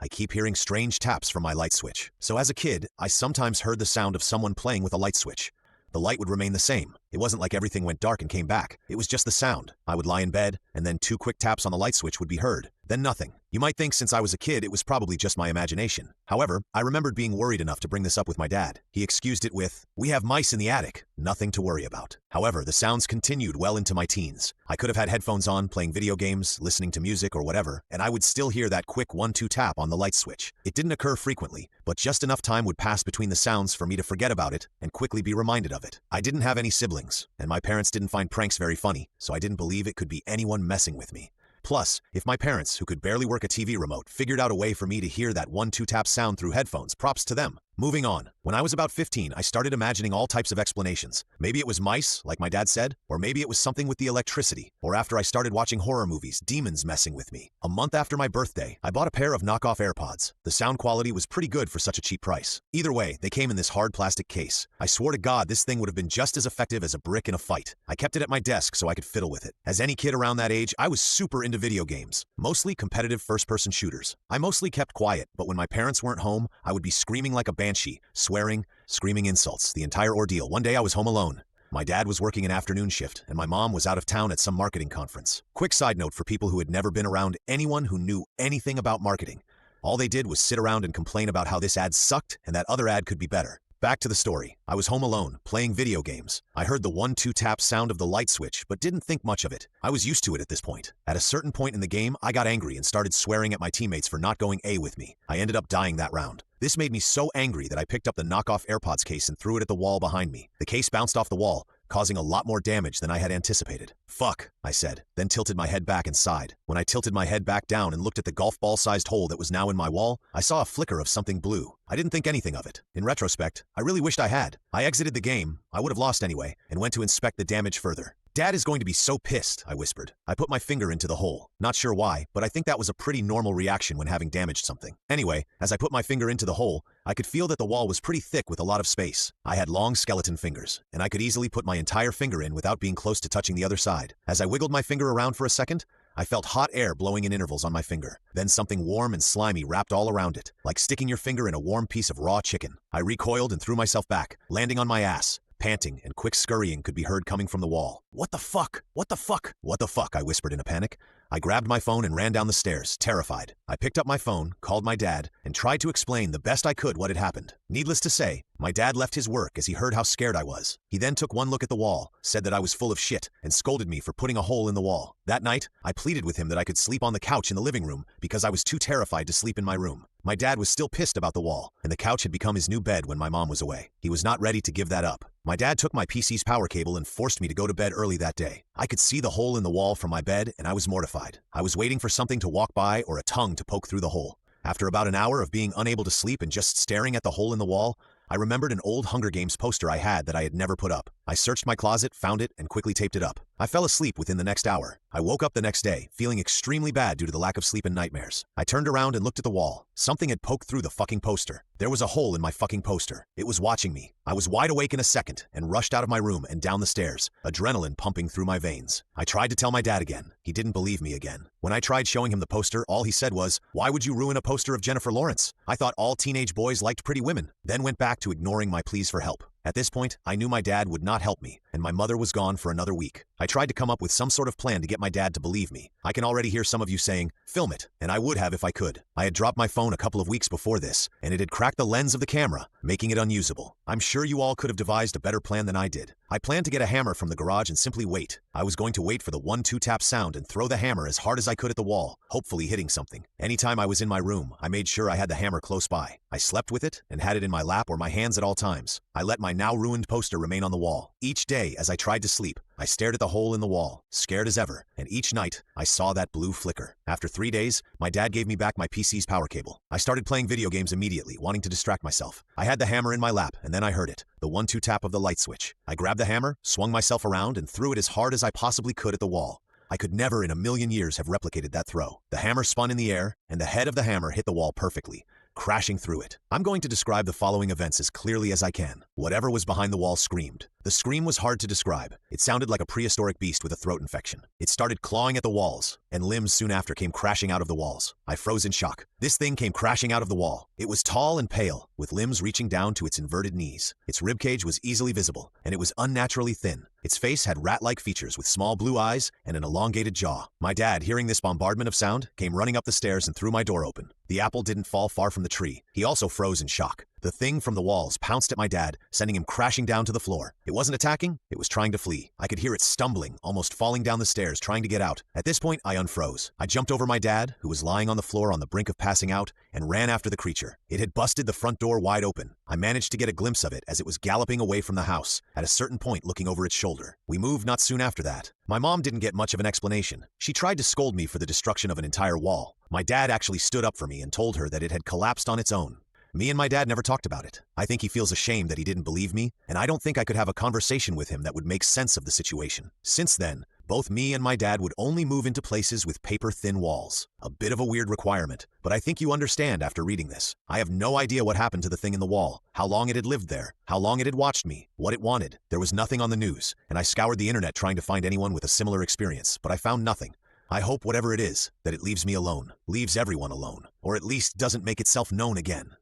I keep hearing strange taps from my light switch. So as a kid, I sometimes heard the sound of someone playing with a light switch. The light would remain the same. It wasn't like everything went dark and came back. It was just the sound. I would lie in bed, and then 2 quick taps on the light switch would be heard. Then nothing. You might think since I was a kid it was probably just my imagination. However, I remembered being worried enough to bring this up with my dad. He excused it with, "We have mice in the attic. Nothing to worry about." However, the sounds continued well into my teens. I could have had headphones on, playing video games, listening to music, or whatever, and I would still hear that quick 1-2 tap on the light switch. It didn't occur frequently, but just enough time would pass between the sounds for me to forget about it and quickly be reminded of it. I didn't have any siblings, and my parents didn't find pranks very funny, so I didn't believe it could be anyone messing with me. Plus, if my parents, who could barely work a TV remote, figured out a way for me to hear that 1-2 tap sound through headphones, props to them. Moving on. When I was about 15, I started imagining all types of explanations. Maybe it was mice, like my dad said, or maybe it was something with the electricity, or after I started watching horror movies, demons messing with me. A month after my birthday, I bought a pair of knockoff AirPods. The sound quality was pretty good for such a cheap price. Either way, they came in this hard plastic case. I swore to God this thing would have been just as effective as a brick in a fight. I kept it at my desk so I could fiddle with it. As any kid around that age, I was super into video games, mostly competitive first-person shooters. I mostly kept quiet, but when my parents weren't home, I would be screaming like a banshee, swearing, screaming insults, the entire ordeal. One day I was home alone. My dad was working an afternoon shift, and my mom was out of town at some marketing conference. Quick side note for people who had never been around anyone who knew anything about marketing. All they did was sit around and complain about how this ad sucked and that other ad could be better. Back to the story. I was home alone, playing video games. I heard the 1-2 tap sound of the light switch, but didn't think much of it. I was used to it at this point. At a certain point in the game, I got angry and started swearing at my teammates for not going A with me. I ended up dying that round. This made me so angry that I picked up the knockoff AirPods case and threw it at the wall behind me. The case bounced off the wall, causing a lot more damage than I had anticipated. "Fuck," I said, then tilted my head back and sighed. When I tilted my head back down and looked at the golf ball-sized hole that was now in my wall, I saw a flicker of something blue. I didn't think anything of it. In retrospect, I really wished I had. I exited the game, I would have lost anyway, and went to inspect the damage further. "Dad is going to be so pissed," I whispered. I put my finger into the hole. Not sure why, but I think that was a pretty normal reaction when having damaged something. Anyway, as I put my finger into the hole, I could feel that the wall was pretty thick with a lot of space. I had long skeleton fingers, and I could easily put my entire finger in without being close to touching the other side. As I wiggled my finger around for a second, I felt hot air blowing in intervals on my finger. Then something warm and slimy wrapped all around it, like sticking your finger in a warm piece of raw chicken. I recoiled and threw myself back, landing on my ass. Panting and quick scurrying could be heard coming from the wall. "What the fuck? What the fuck? What the fuck?" I whispered in a panic. I grabbed my phone and ran down the stairs, terrified. I picked up my phone, called my dad, and tried to explain the best I could what had happened. Needless to say, my dad left his work as he heard how scared I was. He then took one look at the wall, said that I was full of shit, and scolded me for putting a hole in the wall. That night, I pleaded with him that I could sleep on the couch in the living room because I was too terrified to sleep in my room. My dad was still pissed about the wall, and the couch had become his new bed when my mom was away. He was not ready to give that up. My dad took my PC's power cable and forced me to go to bed early that day. I could see the hole in the wall from my bed, and I was mortified. I was waiting for something to walk by or a tongue to poke through the hole. After about an hour of being unable to sleep and just staring at the hole in the wall, I remembered an old Hunger Games poster I had that I had never put up. I searched my closet, found it, and quickly taped it up. I fell asleep within the next hour. I woke up the next day, feeling extremely bad due to the lack of sleep and nightmares. I turned around and looked at the wall. Something had poked through the fucking poster. There was a hole in my fucking poster. It was watching me. I was wide awake in a second and rushed out of my room and down the stairs, adrenaline pumping through my veins. I tried to tell my dad again. He didn't believe me again. When I tried showing him the poster, all he said was, "Why would you ruin a poster of Jennifer Lawrence? I thought all teenage boys liked pretty women." Then went back to ignoring my pleas for help. At this point, I knew my dad would not help me, and my mother was gone for another week. I tried to come up with some sort of plan to get my dad to believe me. I can already hear some of you saying, "Film it," and I would have if I could. I had dropped my phone a couple of weeks before this, and it had cracked the lens of the camera, making it unusable. I'm sure you all could have devised a better plan than I did. I planned to get a hammer from the garage and simply wait. I was going to wait for the 1-2 tap sound and throw the hammer as hard as I could at the wall, hopefully hitting something. Anytime I was in my room, I made sure I had the hammer close by. I slept with it and had it in my lap or my hands at all times. I let my now ruined poster remain on the wall. Each day, as I tried to sleep, I stared at the hole in the wall, scared as ever, and each night, I saw that blue flicker. After 3 days, my dad gave me back my PC's power cable. I started playing video games immediately, wanting to distract myself. I had the hammer in my lap, and then I heard it, the 1-2 tap of the light switch. I grabbed the hammer, swung myself around, and threw it as hard as I possibly could at the wall. I could never in a million years have replicated that throw. The hammer spun in the air, and the head of the hammer hit the wall perfectly, crashing through it. I'm going to describe the following events as clearly as I can. Whatever was behind the wall screamed. The scream was hard to describe. It sounded like a prehistoric beast with a throat infection. It started clawing at the walls, and limbs soon after came crashing out of the walls. I froze in shock. This thing came crashing out of the wall. It was tall and pale, with limbs reaching down to its inverted knees. Its ribcage was easily visible, and it was unnaturally thin. Its face had rat-like features with small blue eyes and an elongated jaw. My dad, hearing this bombardment of sound, came running up the stairs and threw my door open. The apple didn't fall far from the tree. He also froze in shock. The thing from the walls pounced at my dad, sending him crashing down to the floor. It wasn't attacking, it was trying to flee. I could hear it stumbling, almost falling down the stairs, trying to get out. At this point, I unfroze. I jumped over my dad, who was lying on the floor on the brink of passing out, and ran after the creature. It had busted the front door wide open. I managed to get a glimpse of it as it was galloping away from the house, at a certain point looking over its shoulder. We moved not soon after that. My mom didn't get much of an explanation. She tried to scold me for the destruction of an entire wall. My dad actually stood up for me and told her that it had collapsed on its own. Me and my dad never talked about it. I think he feels ashamed that he didn't believe me, and I don't think I could have a conversation with him that would make sense of the situation. Since then, both me and my dad would only move into places with paper-thin walls. A bit of a weird requirement, but I think you understand after reading this. I have no idea what happened to the thing in the wall, how long it had lived there, how long it had watched me, what it wanted. There was nothing on the news, and I scoured the internet trying to find anyone with a similar experience, but I found nothing. I hope whatever it is, that it leaves me alone, leaves everyone alone, or at least doesn't make itself known again.